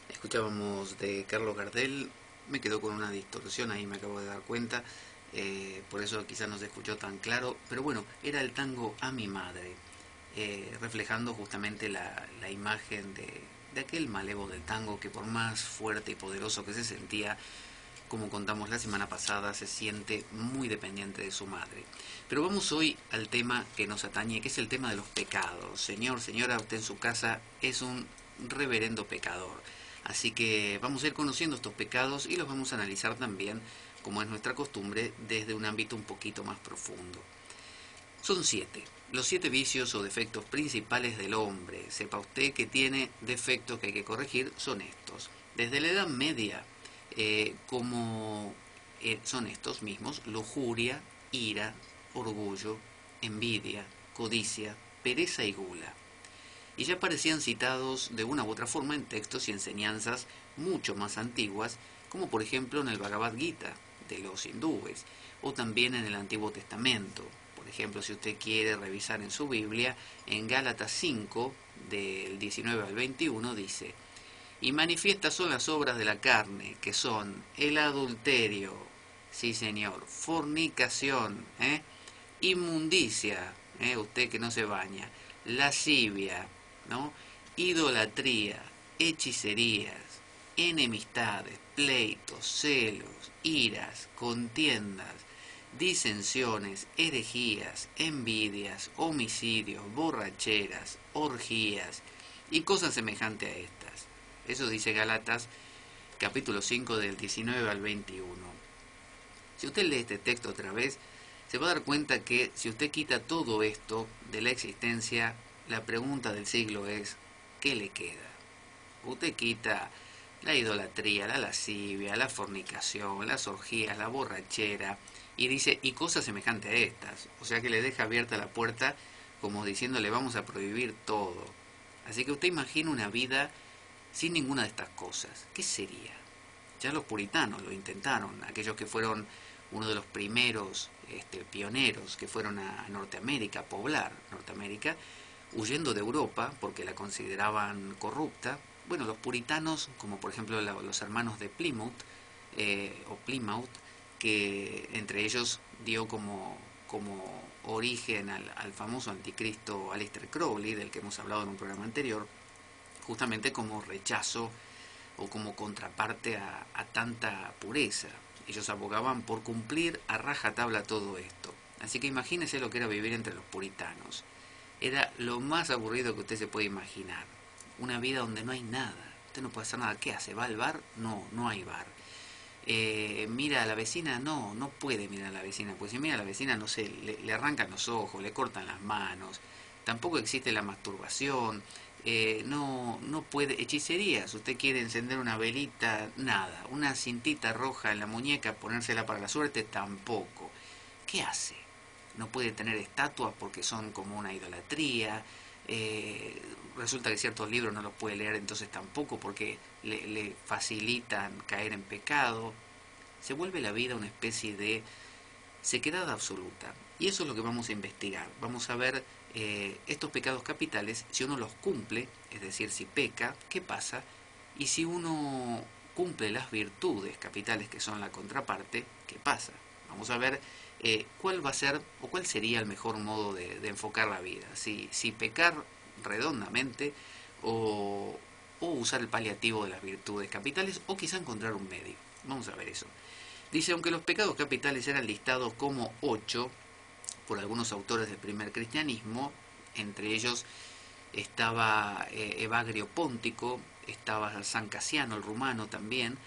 Escuchábamos de Carlos Gardel, me quedó con una distorsión ahí, me acabo de dar cuenta, por eso quizás no se escuchó tan claro, pero bueno, era el tango A mi madre, reflejando justamente la imagen de aquel malevo del tango que por más fuerte y poderoso que se sentía, como contamos la semana pasada, se siente muy dependiente de su madre. Pero vamos hoy al tema que nos atañe, que es el tema de los pecados. Señor, señora, usted en su casa es un reverendo pecador. Así que vamos a ir conociendo estos pecados y los vamos a analizar también, como es nuestra costumbre, desde un ámbito un poquito más profundo. Son 7. Los 7 vicios o defectos principales del hombre. Sepa usted que tiene defectos que hay que corregir, son estos. Desde la Edad Media, como son estos mismos: lujuria, ira, orgullo, envidia, codicia, pereza y gula. Y ya aparecían citados de una u otra forma en textos y enseñanzas mucho más antiguas, como por ejemplo en el Bhagavad Gita de los hindúes, o también en el Antiguo Testamento. Por ejemplo, si usted quiere revisar en su Biblia, en Gálatas 5, del 19 al 21, dice: y manifiestas son las obras de la carne, que son el adulterio, sí señor, fornicación, inmundicia, usted que no se baña, lascivia, ¿no? Idolatría, hechicerías, enemistades, pleitos, celos, iras, contiendas, disensiones, herejías, envidias, homicidios, borracheras, orgías y cosas semejantes a estas. Eso dice Gálatas capítulo 5 del 19 al 21. Si usted lee este texto otra vez, se va a dar cuenta que si usted quita todo esto de la existencia, la pregunta del siglo es: ¿qué le queda? Usted quita la idolatría, la lascivia, la fornicación, las orgías, la borrachera, y dice, y cosas semejantes a estas. O sea que le deja abierta la puerta como diciéndole, vamos a prohibir todo. Así que usted imagina una vida sin ninguna de estas cosas. ¿Qué sería? Ya los puritanos lo intentaron, aquellos que fueron uno de los primeros pioneros que fueron a Norteamérica, a poblar Norteamérica, huyendo de Europa porque la consideraban corrupta. Bueno, los puritanos, como por ejemplo los hermanos de Plymouth, o Plymouth, que entre ellos dio como origen al famoso anticristo Aleister Crowley, del que hemos hablado en un programa anterior, justamente como rechazo o como contraparte a tanta pureza. Ellos abogaban por cumplir a rajatabla todo esto. Así que imagínese lo que era vivir entre los puritanos. Era lo más aburrido que usted se puede imaginar. Una vida donde no hay nada. Usted no puede hacer nada. ¿Qué hace? ¿Va al bar? No, no hay bar. ¿Mira a la vecina? No, no puede mirar a la vecina. Pues si mira a la vecina, no sé, le arrancan los ojos, le cortan las manos. Tampoco existe la masturbación. No puede. Hechicerías. Usted quiere encender una velita, nada. Una cintita roja en la muñeca, ponérsela para la suerte, tampoco. ¿Qué hace? No puede tener estatuas porque son como una idolatría. Resulta que ciertos libros no los puede leer entonces tampoco porque le facilitan caer en pecado. Se vuelve la vida una especie de sequedad absoluta. Y eso es lo que vamos a investigar. Vamos a ver estos pecados capitales, si uno los cumple, es decir, si peca, ¿qué pasa? Y si uno cumple las virtudes capitales, que son la contraparte, ¿qué pasa? Vamos a ver cuál va a ser o cuál sería el mejor modo de enfocar la vida. Si pecar redondamente o usar el paliativo de las virtudes capitales, o quizá encontrar un medio. Vamos a ver eso. Dice, aunque los pecados capitales eran listados como 8 por algunos autores del primer cristianismo, entre ellos estaba Evagrio Póntico, estaba San Casiano el rumano también,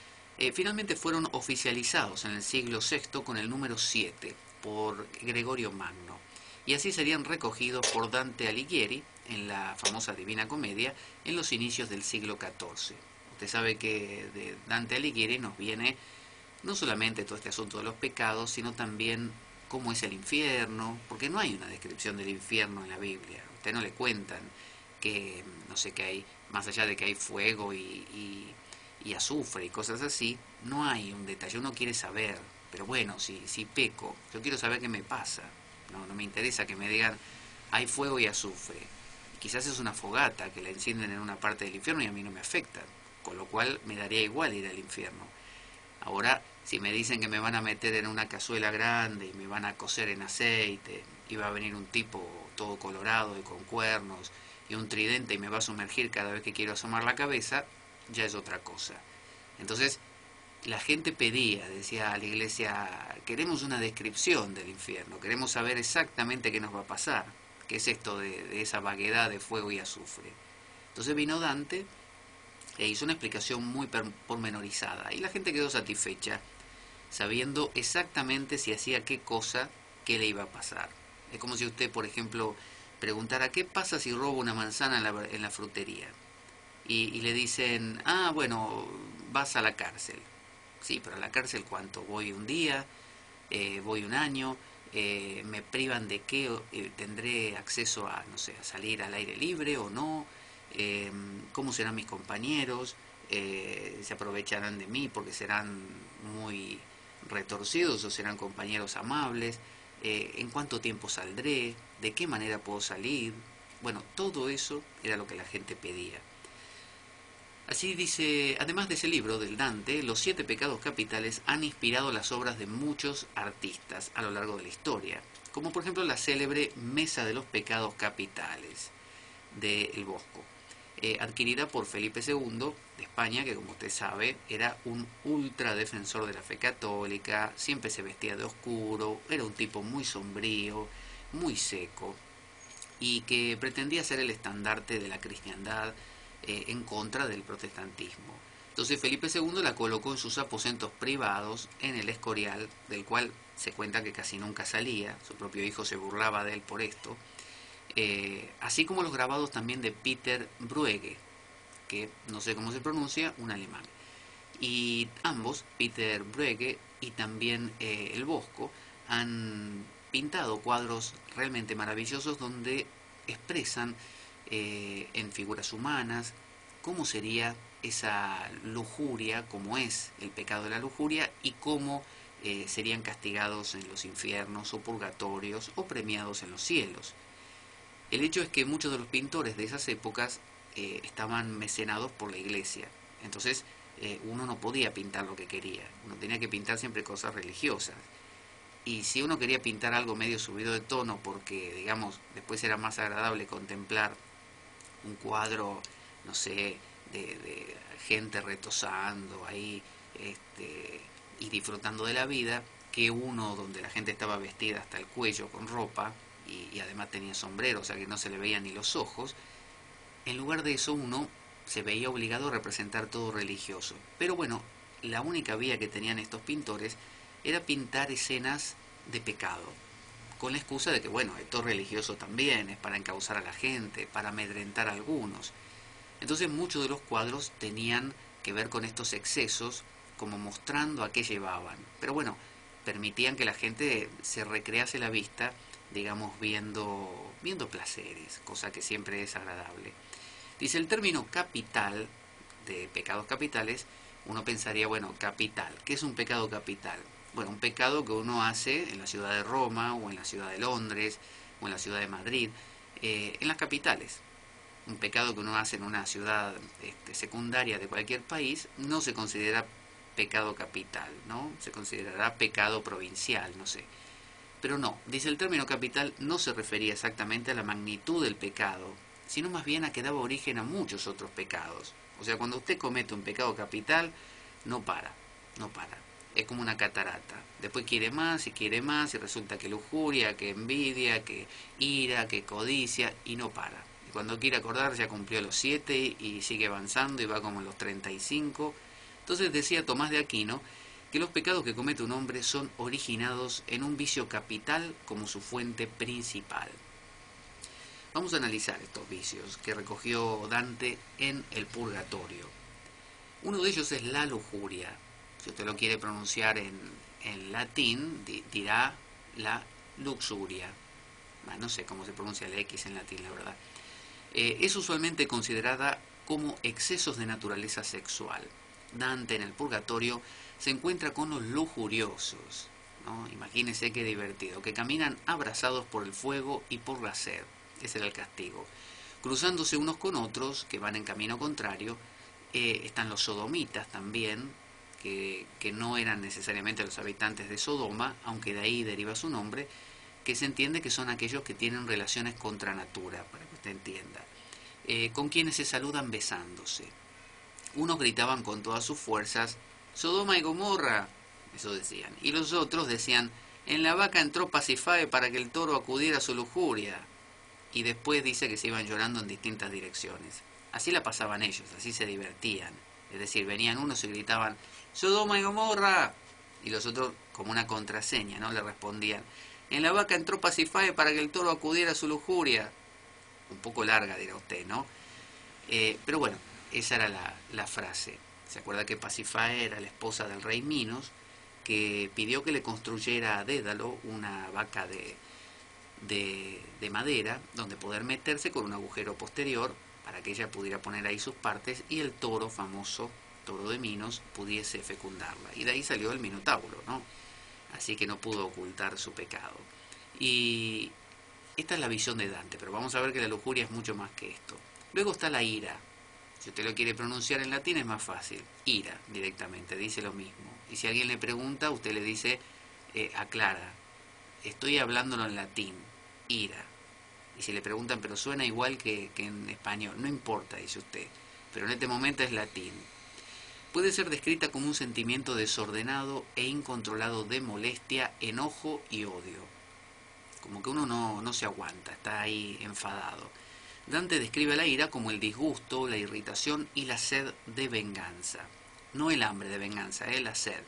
Finalmente fueron oficializados en el siglo VI con el número 7 por Gregorio Magno, y así serían recogidos por Dante Alighieri en la famosa Divina Comedia en los inicios del siglo XIV. Usted sabe que de Dante Alighieri nos viene no solamente todo este asunto de los pecados, sino también cómo es el infierno, porque no hay una descripción del infierno en la Biblia. A usted no le cuentan que, no sé, que hay, más allá de que hay fuego y azufre y cosas así, no hay un detalle. Uno quiere saber, pero bueno, si peco, yo quiero saber qué me pasa. No me interesa que me digan, hay fuego y azufre. Quizás es una fogata que la encienden en una parte del infierno y a mí no me afecta, con lo cual me daría igual ir al infierno. Ahora, si me dicen que me van a meter en una cazuela grande y me van a cocer en aceite, y va a venir un tipo todo colorado y con cuernos y un tridente y me va a sumergir cada vez que quiero asomar la cabeza, ya es otra cosa. Entonces, la gente pedía, decía a la iglesia, queremos una descripción del infierno, queremos saber exactamente qué nos va a pasar, qué es esto de esa vaguedad de fuego y azufre. Entonces vino Dante e hizo una explicación muy pormenorizada y la gente quedó satisfecha, sabiendo exactamente si hacía qué cosa, qué le iba a pasar. Es como si usted, por ejemplo, preguntara qué pasa si robo una manzana en la frutería. Y le dicen, ah, bueno, vas a la cárcel. Sí, pero a la cárcel ¿cuánto? ¿Voy un día? ¿Voy un año? ¿Me privan de qué? ¿Tendré acceso a, no sé, a salir al aire libre o no? ¿Cómo serán mis compañeros? ¿Se aprovecharán de mí porque serán muy retorcidos o serán compañeros amables? ¿En cuánto tiempo saldré? ¿De qué manera puedo salir? Bueno, todo eso era lo que la gente pedía. Así dice, además de ese libro del Dante, los 7 pecados capitales han inspirado las obras de muchos artistas a lo largo de la historia, como por ejemplo la célebre Mesa de los Pecados Capitales de El Bosco, adquirida por Felipe II de España, que como usted sabe era un ultra defensor de la fe católica, siempre se vestía de oscuro, era un tipo muy sombrío, muy seco, y que pretendía ser el estandarte de la cristiandad en contra del protestantismo. Entonces Felipe II la colocó en sus aposentos privados en el Escorial, del cual se cuenta que casi nunca salía, su propio hijo se burlaba de él por esto, así como los grabados también de Peter Bruegge, que no sé cómo se pronuncia, un alemán. Y ambos, Peter Bruegge y también El Bosco, han pintado cuadros realmente maravillosos donde expresan en figuras humanas cómo sería esa lujuria, cómo es el pecado de la lujuria y cómo serían castigados en los infiernos o purgatorios o premiados en los cielos. El hecho es que muchos de los pintores de esas épocas estaban mecenados por la iglesia. Entonces uno no podía pintar lo que quería, uno tenía que pintar siempre cosas religiosas. Y si uno quería pintar algo medio subido de tono porque, digamos, después era más agradable contemplar un cuadro, no sé, de gente retosando ahí y disfrutando de la vida, que uno donde la gente estaba vestida hasta el cuello con ropa y además tenía sombrero, o sea que no se le veían ni los ojos, en lugar de eso uno se veía obligado a representar todo religioso. Pero bueno, la única vía que tenían estos pintores era pintar escenas de pecado, con la excusa de que, bueno, esto es religioso también, es para encauzar a la gente, para amedrentar a algunos. Entonces muchos de los cuadros tenían que ver con estos excesos, como mostrando a qué llevaban. Pero bueno, permitían que la gente se recrease la vista, digamos, viendo placeres, cosa que siempre es agradable. Dice el término capital, de pecados capitales, uno pensaría, bueno, capital, ¿qué es un pecado capital? Bueno, un pecado que uno hace en la ciudad de Roma o en la ciudad de Londres o en la ciudad de Madrid, en las capitales. Un pecado que uno hace en una ciudad secundaria de cualquier país no se considera pecado capital, ¿no? Se considerará pecado provincial, no sé. Pero no, dice el término capital no se refería exactamente a la magnitud del pecado, sino más bien a que daba origen a muchos otros pecados. O sea, cuando usted comete un pecado capital, no para, no para. Es como una catarata. Después quiere más y resulta que lujuria, que envidia, que ira, que codicia, y no para. Y cuando quiere acordar ya cumplió los 7 y sigue avanzando y va como a los 35. Entonces decía Tomás de Aquino que los pecados que comete un hombre son originados en un vicio capital como su fuente principal. Vamos a analizar estos vicios que recogió Dante en el Purgatorio. Uno de ellos es la lujuria. Si usted lo quiere pronunciar en latín, dirá la luxuria. Bueno, no sé cómo se pronuncia la X en latín, la verdad. Es usualmente considerada como excesos de naturaleza sexual. Dante en el Purgatorio se encuentra con los lujuriosos, ¿no? Imagínense qué divertido, que caminan abrazados por el fuego y por la sed. Ese era el castigo. Cruzándose unos con otros, que van en camino contrario, están los sodomitas también, que no eran necesariamente los habitantes de Sodoma, aunque de ahí deriva su nombre, que se entiende que son aquellos que tienen relaciones contra natura, para que usted entienda, con quienes se saludan besándose. Unos gritaban con todas sus fuerzas, Sodoma y Gomorra, eso decían, y los otros decían, en la vaca entró Pasifae para que el toro acudiera a su lujuria. Y después dice que se iban llorando en distintas direcciones. Así la pasaban ellos, así se divertían. Es decir, venían unos y gritaban, Sodoma y Gomorra, y los otros, como una contraseña, ¿no?, le respondían, en la vaca entró Pasifae para que el toro acudiera a su lujuria. Un poco larga, dirá usted, ¿no? Pero bueno, esa era la frase. ¿Se acuerda que Pasifae era la esposa del rey Minos, que pidió que le construyera a Dédalo una vaca de madera donde poder meterse con un agujero posterior para que ella pudiera poner ahí sus partes y el toro famoso, toro de Minos, pudiese fecundarla? Y de ahí salió el Minotauro, ¿no? Así que no pudo ocultar su pecado. Y esta es la visión de Dante, pero vamos a ver que la lujuria es mucho más que esto. Luego está la ira. Si usted lo quiere pronunciar en latín es más fácil. Ira, directamente, dice lo mismo. Y si alguien le pregunta, usted le dice, aclara, estoy hablándolo en latín, ira. Y si le preguntan, pero suena igual que en español, no importa, dice usted, pero en este momento es latín. Puede ser descrita como un sentimiento desordenado e incontrolado de molestia, enojo y odio. Como que uno no se aguanta, está ahí enfadado. Dante describe la ira como el disgusto, la irritación y la sed de venganza. No el hambre de venganza, la sed.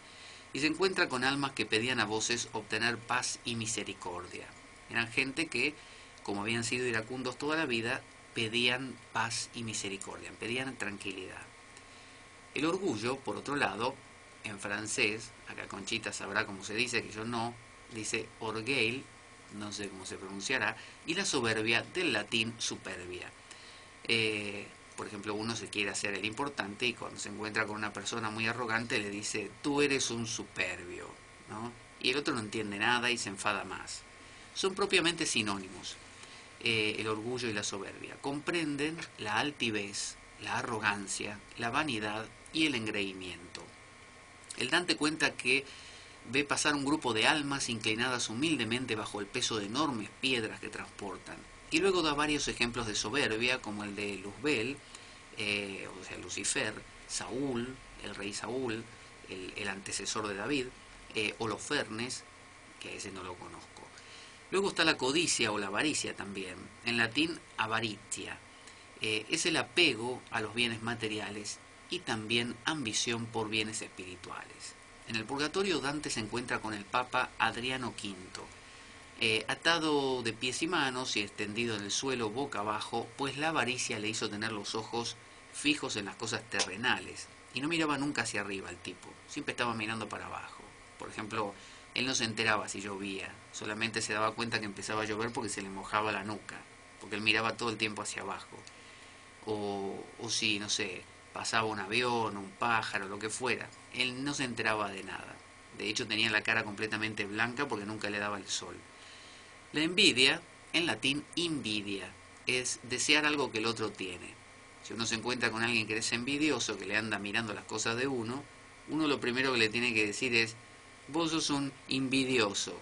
Y se encuentra con almas que pedían a voces obtener paz y misericordia. Eran gente que, como habían sido iracundos toda la vida, pedían paz y misericordia, pedían tranquilidad. El orgullo, por otro lado, en francés, acá Conchita sabrá cómo se dice, que yo no, dice orgueil, no sé cómo se pronunciará, y la soberbia, del latín superbia. Por ejemplo, uno se quiere hacer el importante y cuando se encuentra con una persona muy arrogante le dice, tú eres un superbio, ¿no? Y el otro no entiende nada y se enfada más. Son propiamente sinónimos, el orgullo y la soberbia. Comprenden la altivez, la arrogancia, la vanidad y el engreimiento. El Dante cuenta que ve pasar un grupo de almas inclinadas humildemente bajo el peso de enormes piedras que transportan. Y luego da varios ejemplos de soberbia, como el de Luzbel, o sea, Lucifer, Saúl, el rey Saúl, el antecesor de David, Holofernes, que a ese no lo conozco. Luego está la codicia o la avaricia también, en latín avaritia. Es el apego a los bienes materiales y también ambición por bienes espirituales. En el Purgatorio Dante se encuentra con el Papa Adriano V, atado de pies y manos y extendido en el suelo boca abajo, pues la avaricia le hizo tener los ojos fijos en las cosas terrenales y no miraba nunca hacia arriba el tipo, siempre estaba mirando para abajo. Por ejemplo, él no se enteraba si llovía, solamente se daba cuenta que empezaba a llover porque se le mojaba la nuca, porque él miraba todo el tiempo hacia abajo. O si, no sé, pasaba un avión, un pájaro, lo que fuera, él no se enteraba de nada. De hecho tenía la cara completamente blanca porque nunca le daba el sol. La envidia, en latín invidia, es desear algo que el otro tiene. Si uno se encuentra con alguien que es envidioso, que le anda mirando las cosas de uno lo primero que le tiene que decir es, vos sos un invidioso.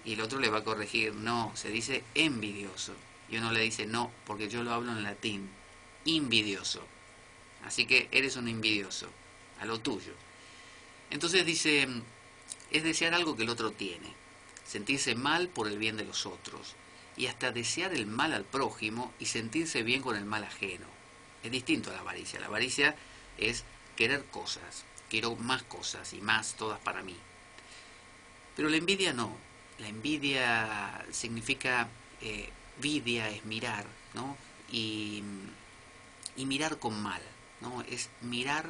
Y el otro le va a corregir, no, se dice envidioso. Y uno le dice, no, porque yo lo hablo en latín, invidioso. Así que eres un envidioso, a lo tuyo. Entonces dice, es desear algo que el otro tiene, sentirse mal por el bien de los otros, y hasta desear el mal al prójimo y sentirse bien con el mal ajeno. Es distinto a la avaricia. La avaricia es querer cosas, quiero más cosas y más, todas para mí. Pero la envidia no. La envidia significa, vidia es mirar, ¿no? Y, y mirar con mal, ¿no? Es mirar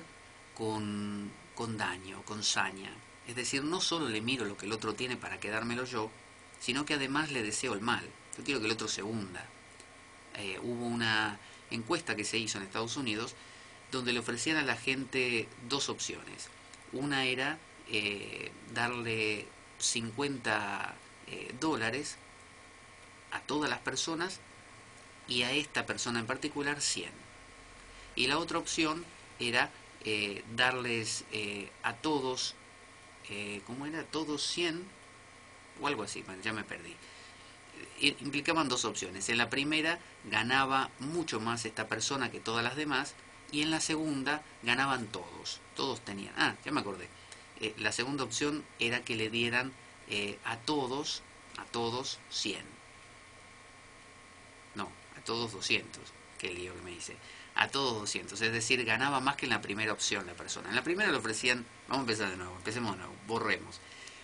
con daño, con saña. Es decir, no solo le miro lo que el otro tiene para quedármelo yo, sino que además le deseo el mal. Yo quiero que el otro se hunda. Hubo una encuesta que se hizo en Estados Unidos donde le ofrecían a la gente dos opciones. Una era darle 50 dólares a todas las personas y a esta persona en particular 100. Y la otra opción era darles a todos, ¿cómo era? Todos 100 o algo así, bueno, ya me perdí. Implicaban dos opciones. En la primera ganaba mucho más esta persona que todas las demás y en la segunda ganaban todos. Todos tenían. Ah, ya me acordé. La segunda opción era que le dieran a todos 100. No, a todos 200. Qué lío que me hice. A todos 200. Es decir, ganaba más que en la primera opción la persona. En la primera le ofrecían... Vamos a empezar de nuevo. Empecemos de nuevo. Borremos.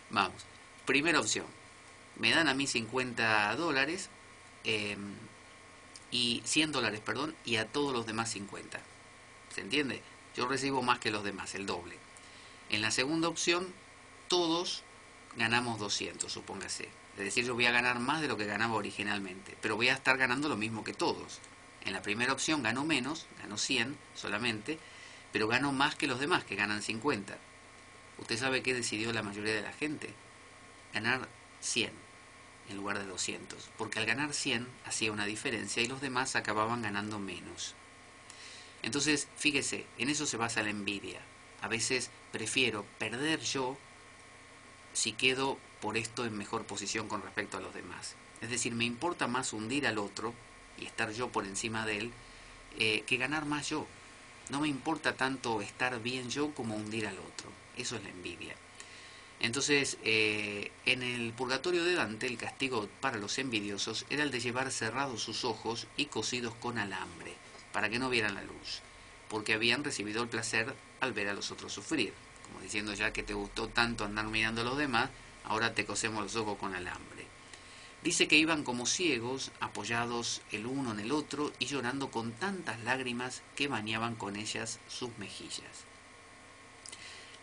Vamos. Primera opción. Me dan a mí 50 dólares y 100 dólares, perdón, y a todos los demás 50. ¿Se entiende? Yo recibo más que los demás, el doble. En la segunda opción, todos ganamos 200, supóngase. Es decir, yo voy a ganar más de lo que ganaba originalmente, pero voy a estar ganando lo mismo que todos. En la primera opción gano menos, gano 100 solamente, pero gano más que los demás, que ganan 50. ¿Usted sabe qué decidió la mayoría de la gente? Ganar 100 en lugar de 200, porque al ganar 100 hacía una diferencia y los demás acababan ganando menos. Entonces, fíjese, en eso se basa la envidia. A veces prefiero perder yo si quedo por esto en mejor posición con respecto a los demás. Es decir, me importa más hundir al otro y estar yo por encima de él que ganar más yo. No me importa tanto estar bien yo como hundir al otro. Eso es la envidia. Entonces, en el purgatorio de Dante, el castigo para los envidiosos era el de llevar cerrados sus ojos y cosidos con alambre, para que no vieran la luz, porque habían recibido el placer al ver a los otros sufrir. Como diciendo, ya que te gustó tanto andar mirando a los demás, ahora te cosemos los ojos con alambre. Dice que iban como ciegos, apoyados el uno en el otro y llorando con tantas lágrimas que bañaban con ellas sus mejillas.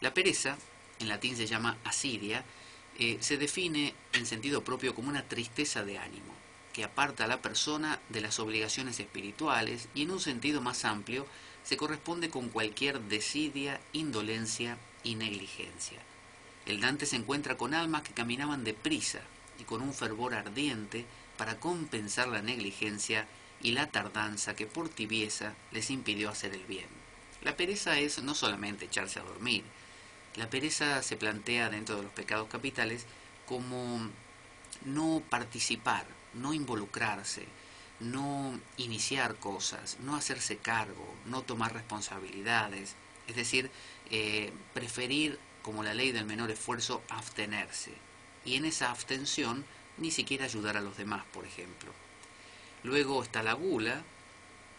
La pereza, en latín se llama asidia, se define en sentido propio como una tristeza de ánimo, que aparta a la persona de las obligaciones espirituales y en un sentido más amplio se corresponde con cualquier desidia, indolencia y negligencia. El Dante se encuentra con almas que caminaban deprisa y con un fervor ardiente para compensar la negligencia y la tardanza que por tibieza les impidió hacer el bien. La pereza es no solamente echarse a dormir. La pereza se plantea dentro de los pecados capitales como no participar, no involucrarse, no iniciar cosas, no hacerse cargo, no tomar responsabilidades, es decir, preferir, como la ley del menor esfuerzo, abstenerse. Y en esa abstención ni siquiera ayudar a los demás, por ejemplo. Luego está la gula,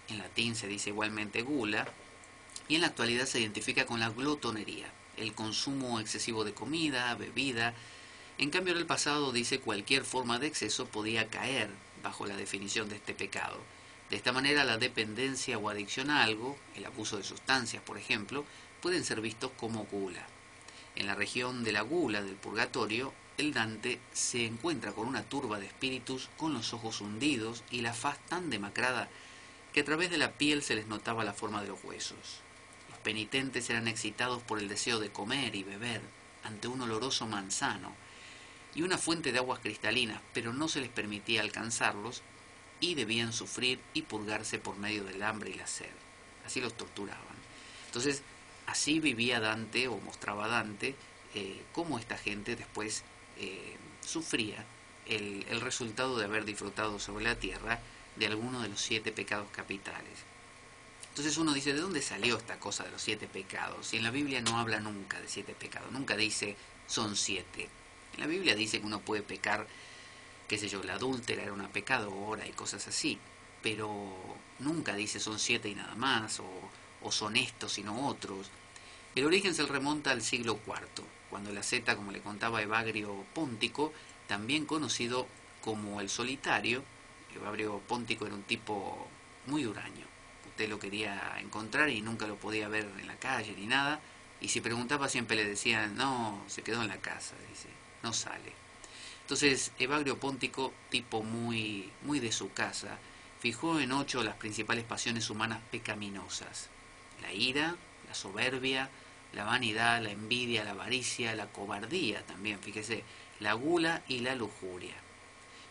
en latín se dice igualmente gula, y en la actualidad se identifica con la glotonería, el consumo excesivo de comida, bebida. En cambio, en el pasado dice cualquier forma de exceso podía caer bajo la definición de este pecado. De esta manera, la dependencia o adicción a algo, el abuso de sustancias, por ejemplo, pueden ser vistos como gula. En la región de la gula del purgatorio, el Dante se encuentra con una turba de espíritus con los ojos hundidos y la faz tan demacrada que a través de la piel se les notaba la forma de los huesos. Los penitentes eran excitados por el deseo de comer y beber ante un oloroso manzano y una fuente de aguas cristalinas, pero no se les permitía alcanzarlos y debían sufrir y purgarse por medio del hambre y la sed. Así los torturaban. Entonces, así vivía Dante, o mostraba Dante, cómo esta gente después sufría el resultado de haber disfrutado sobre la tierra de alguno de los 7 pecados capitales. Entonces uno dice, ¿de dónde salió esta cosa de los 7 pecados? Y en la Biblia no habla nunca de 7 pecados, nunca dice son 7. En la Biblia dice que uno puede pecar, qué sé yo, la adúltera era una pecadora y cosas así, pero nunca dice son 7 y nada más, o son estos y no otros. El origen se remonta al siglo IV, cuando el asceta, como le contaba Evagrio Póntico, también conocido como el solitario. Evagrio Póntico era un tipo muy huraño. Usted lo quería encontrar y nunca lo podía ver en la calle ni nada. Y si preguntaba siempre le decían, no, se quedó en la casa, dice, no sale. Entonces Evagrio Póntico, tipo muy de su casa, fijó en 8 las principales pasiones humanas pecaminosas: la ira, la soberbia, la vanidad, la envidia, la avaricia, la cobardía también, fíjese, la gula y la lujuria.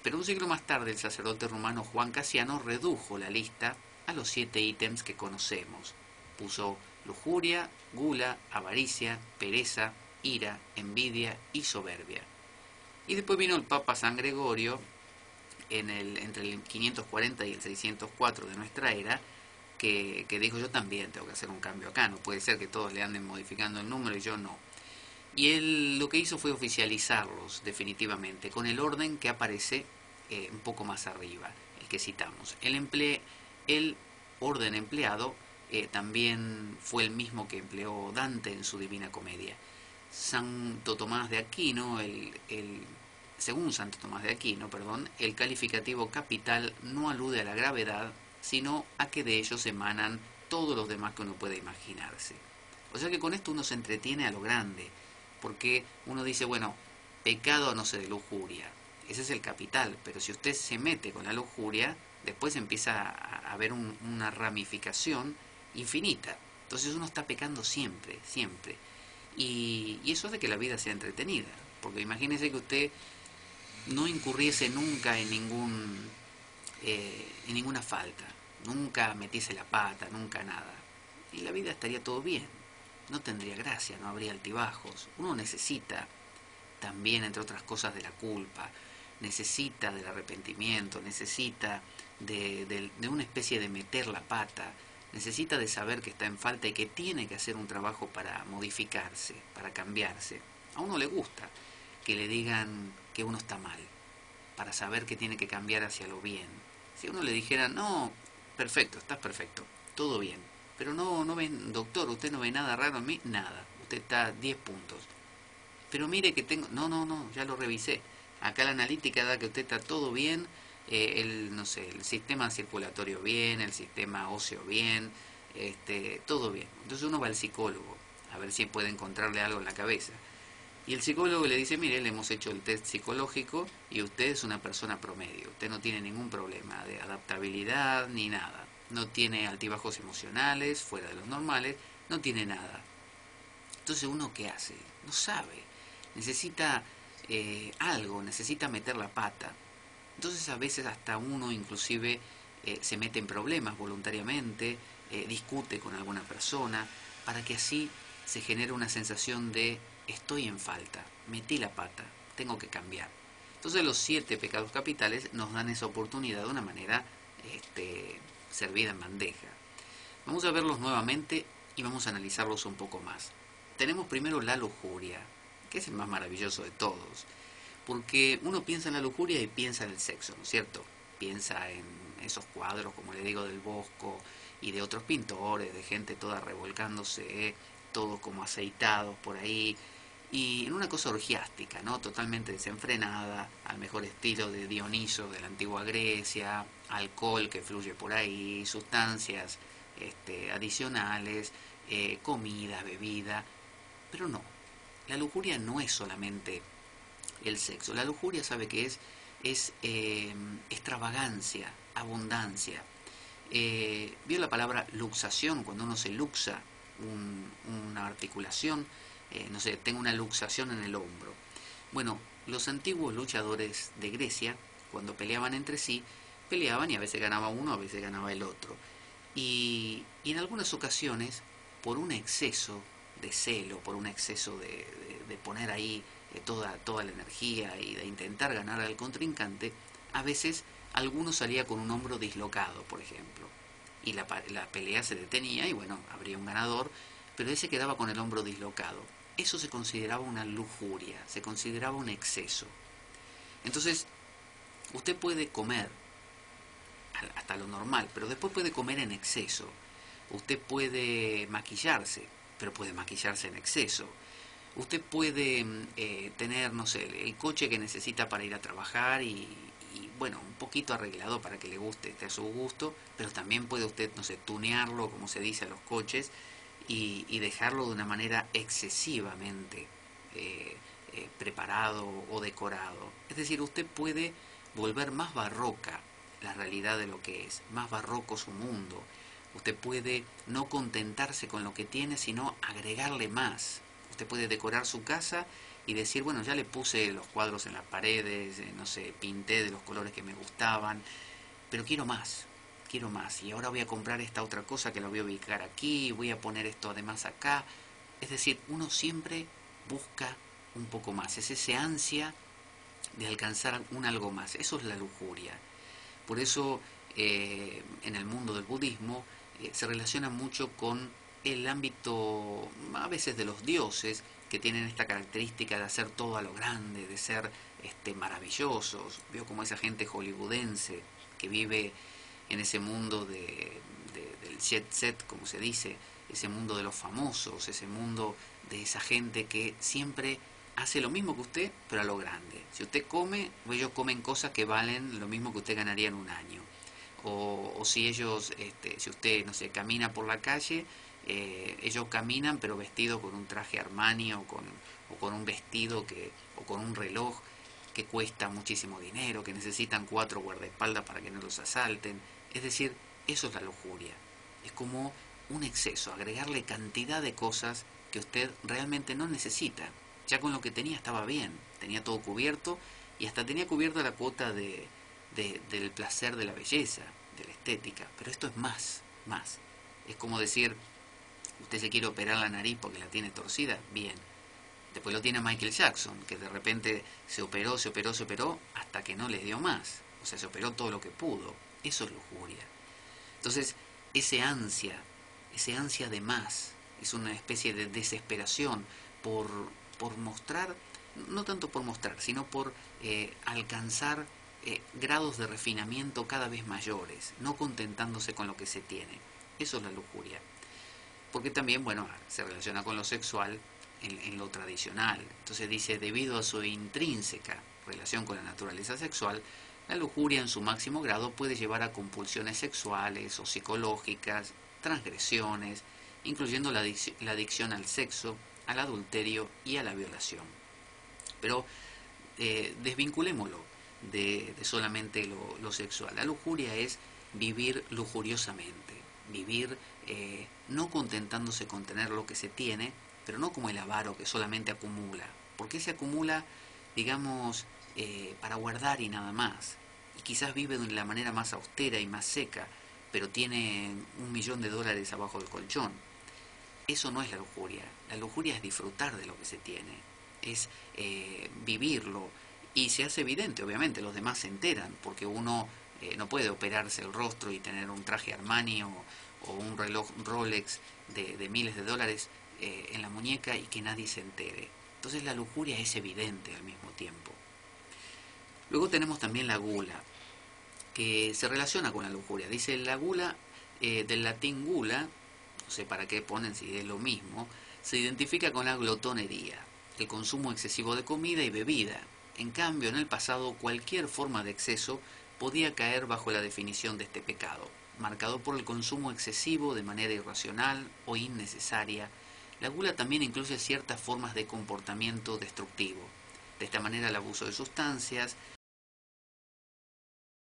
Pero un siglo más tarde el sacerdote rumano Juan Casiano redujo la lista a los 7 ítems que conocemos. Puso lujuria, gula, avaricia, pereza, ira, envidia y soberbia. Y después vino el Papa San Gregorio entre el 540 y el 604 de nuestra era, que dijo: yo también tengo que hacer un cambio acá, no puede ser que todos le anden modificando el número y yo no. Y él lo que hizo fue oficializarlos definitivamente, con el orden que aparece un poco más arriba, el que citamos. El orden empleado también fue el mismo que empleó Dante en su Divina Comedia. Santo Tomás de Aquino, según Santo Tomás de Aquino, el calificativo capital no alude a la gravedad, sino a que de ellos emanan todos los demás que uno puede imaginarse. O sea que con esto uno se entretiene a lo grande, porque uno dice, bueno, pecado, no sé, de lujuria, ese es el capital, pero si usted se mete con la lujuria, después empieza a haber una ramificación infinita. Entonces uno está pecando siempre, siempre. Y eso hace que la vida sea entretenida, porque imagínese que usted no incurriese nunca en ninguna falta, nunca metiese la pata, nunca nada, y la vida estaría todo bien, no tendría gracia, no habría altibajos. Uno necesita también, entre otras cosas, de la culpa, necesita del arrepentimiento, necesita de una especie de meter la pata, necesita de saber que está en falta y que tiene que hacer un trabajo para modificarse, para cambiarse. A uno le gusta que le digan que uno está mal, para saber que tiene que cambiar hacia lo bien. Si a uno le dijera, no, perfecto, estás perfecto, todo bien, pero no ven, doctor, usted no ve nada raro en mí, nada, usted está 10 puntos. Pero mire que tengo, no, ya lo revisé. Acá la analítica da que usted está todo bien, no sé, el sistema circulatorio bien, el sistema óseo bien, todo bien. Entonces uno va al psicólogo a ver si puede encontrarle algo en la cabeza. Y el psicólogo le dice, mire, le hemos hecho el test psicológico y usted es una persona promedio, usted no tiene ningún problema de adaptabilidad ni nada, no tiene altibajos emocionales fuera de los normales, no tiene nada. Entonces uno, ¿qué hace? No sabe, necesita algo, necesita meter la pata. Entonces a veces hasta uno inclusive se mete en problemas voluntariamente, discute con alguna persona, para que así se genere una sensación de estoy en falta, metí la pata, tengo que cambiar. Entonces los 7 pecados capitales nos dan esa oportunidad de una manera servida en bandeja. Vamos a verlos nuevamente y vamos a analizarlos un poco más. Tenemos primero la lujuria, que es el más maravilloso de todos, porque uno piensa en la lujuria y piensa en el sexo, ¿no es cierto? Piensa en esos cuadros, como le digo, del Bosco y de otros pintores, de gente toda revolcándose, todos como aceitados por ahí, y en una cosa orgiástica, ¿no? Totalmente desenfrenada, al mejor estilo de Dioniso de la antigua Grecia, alcohol que fluye por ahí, sustancias adicionales, comida, bebida, pero no, la lujuria no es solamente el sexo. La lujuria, ¿sabe qué es? Es extravagancia, abundancia. ¿Vio la palabra luxación? Cuando uno se luxa una articulación, no sé, tengo una luxación en el hombro. Bueno, los antiguos luchadores de Grecia, cuando peleaban entre sí, peleaban y a veces ganaba uno, a veces ganaba el otro. Y en algunas ocasiones, por un exceso de celo, por un exceso de poner ahí toda la energía y de intentar ganar al contrincante, a veces alguno salía con un hombro dislocado, por ejemplo, y la pelea se detenía y bueno, habría un ganador, pero ese quedaba con el hombro dislocado. Eso se consideraba una lujuria, se consideraba un exceso. Entonces, usted puede comer hasta lo normal, pero después puede comer en exceso. Usted puede maquillarse, pero puede maquillarse en exceso. Usted puede tener, no sé, el coche que necesita para ir a trabajar bueno, un poquito arreglado para que le guste, esté a su gusto, pero también puede usted, no sé, tunearlo, como se dice a los coches, y dejarlo de una manera excesivamente preparado o decorado. Es decir, usted puede volver más barroca la realidad de lo que es, más barroco su mundo. Usted puede no contentarse con lo que tiene, sino agregarle más. Usted puede decorar su casa y decir, bueno, ya le puse los cuadros en las paredes, no sé, pinté de los colores que me gustaban, pero quiero más. Y ahora voy a comprar esta otra cosa que la voy a ubicar aquí, voy a poner esto además acá. Es decir, uno siempre busca un poco más. Es ese ansia de alcanzar un algo más. Eso es la lujuria. Por eso en el mundo del budismo se relaciona mucho con el ámbito a veces de los dioses, que tienen esta característica de hacer todo a lo grande, de ser maravillosos. Veo como esa gente hollywoodense que vive en ese mundo del jet set, como se dice, ese mundo de los famosos, ese mundo de esa gente que siempre hace lo mismo que usted, pero a lo grande. Si usted come, ellos comen cosas que valen lo mismo que usted ganaría en un año. O si ellos, si usted, no sé, camina por la calle, ellos caminan pero vestidos con un traje Armani o con un vestido o con un reloj que cuesta muchísimo dinero, que necesitan 4 guardaespaldas para que no los asalten. Es decir, eso es la lujuria. Es como un exceso, agregarle cantidad de cosas que usted realmente no necesita. Ya con lo que tenía estaba bien, tenía todo cubierto y hasta tenía cubierta la cuota del placer de la belleza, de la estética. Pero esto es más, más. Es como decir, usted se quiere operar la nariz porque la tiene torcida, bien. Después lo tiene Michael Jackson, que de repente se operó, hasta que no les dio más. O sea, se operó todo lo que pudo. Eso es lujuria. Entonces, ese ansia de más, es una especie de desesperación por, por mostrar, no tanto por mostrar, sino por alcanzar grados de refinamiento cada vez mayores, no contentándose con lo que se tiene. Eso es la lujuria. Porque también, bueno, se relaciona con lo sexual en lo tradicional. Entonces dice, debido a su intrínseca relación con la naturaleza sexual, la lujuria en su máximo grado puede llevar a compulsiones sexuales o psicológicas, transgresiones, incluyendo la adicción al sexo, al adulterio y a la violación. Pero desvinculémoslo de solamente lo sexual. La lujuria es vivir lujuriosamente, vivir no contentándose con tener lo que se tiene, pero no como el avaro que solamente acumula. Porque se acumula, digamos, para guardar y nada más. Y quizás vive de la manera más austera y más seca, pero tiene $1.000.000 abajo del colchón. Eso no es la lujuria. La lujuria es disfrutar de lo que se tiene, es vivirlo. Y se hace evidente, obviamente, los demás se enteran, porque uno no puede operarse el rostro y tener un traje Armani o un reloj Rolex de miles de dólares en la muñeca y que nadie se entere. Entonces la lujuria es evidente al mismo tiempo. Luego tenemos también la gula, que se relaciona con la lujuria. Dice la gula, del latín gula, no sé para qué ponen si es lo mismo, se identifica con la glotonería, el consumo excesivo de comida y bebida. En cambio, en el pasado, cualquier forma de exceso podía caer bajo la definición de este pecado, marcado por el consumo excesivo de manera irracional o innecesaria. La gula también incluye ciertas formas de comportamiento destructivo. De esta manera, el abuso de sustancias,